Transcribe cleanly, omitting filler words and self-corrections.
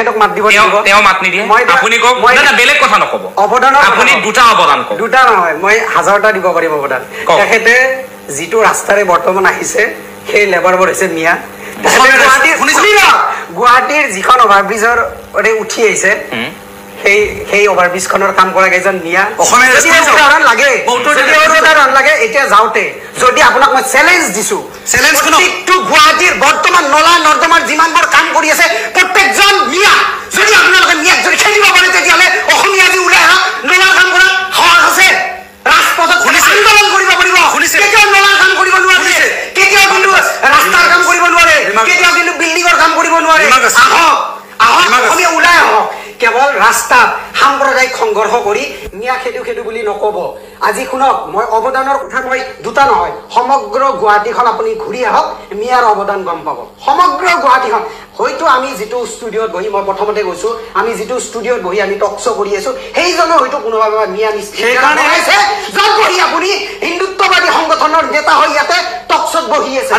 তেখেতক মাত দিব তেওঁ মাত নিদিয়ে আপুনি কওক না বেলেগ কথা নকব অৱদান আপুনি দুটা অৱদান কওক দুটা নহয় মই 1000টা দিব পাৰিম অৱদান তেখেতে যিটো ৰাস্তাৰে বৰ্তমান আহিছে সেই লেবাৰবোৰ হৈছে মিয়া গুৱাহাটীৰ যিখন অভাৰব্ৰিজৰ উঠি আহিছে সেই অভাৰব্ৰিজখনৰ কাম কৰা কেইজন মিয়া উদাহৰণ লাগে এতিয়া যাওঁতে যদি আপোনাক মই চেলেঞ্জ দিছো প্ৰত্যেকটো গুৱাহাটীৰ বৰ্তমান নলা নৰ্দমাৰ যিমানবোৰ কাম কৰি আছে প্ৰত্যেকজন মিয়া যদি আপোনালোকে মিয়াক যদি খেলিব পাৰে তেতিয়াহ'লে অসমীয়া আজি ওলাই অহা নলাৰ কাম কৰা সাহস আছে ৰাজপথত আন্দোলন কৰিব পাৰিব কেতিয়াও নলাৰ কাম কৰিব নোৱাৰে কেতিয়াও কিন্তু ৰাস্তাৰ কাম কৰিব নোৱাৰে কেতিয়াও কিন্তু বিল্ডিঙৰ কাম কৰিব নোৱাৰে আহক অসমীয়া ওলাই আহক কেৱল ৰাস্তাত সাম্প্ৰদায়িক সংঘৰ্ষ কৰি মিয়া খেদু বুলি নকব আজি শুনক মই অৱদানৰ কথা মই দুটা নহয় সমগ্ৰ গুৱাহাটীখন আপুনি ঘূৰি আহক মিয়াৰ অৱদান গম পাব সমগ্ৰ গুৱাহাটীখন হয়তো আমি যিটো ষ্টুডিঅ'ত বহি মই প্ৰথমতে কৈছো আমি যিটো ষ্টুডিঅ'ত বহি আমি টক শ্ব' কৰি আছো সেইজনো হয়তো কোনোবা মিয়া সেইকাৰণে য'ত বহি আপুনি হিন্দুত্ববাদী সংগঠনৰ নেতা হৈ ইয়াতে টক শ্ব'ত বহি আছে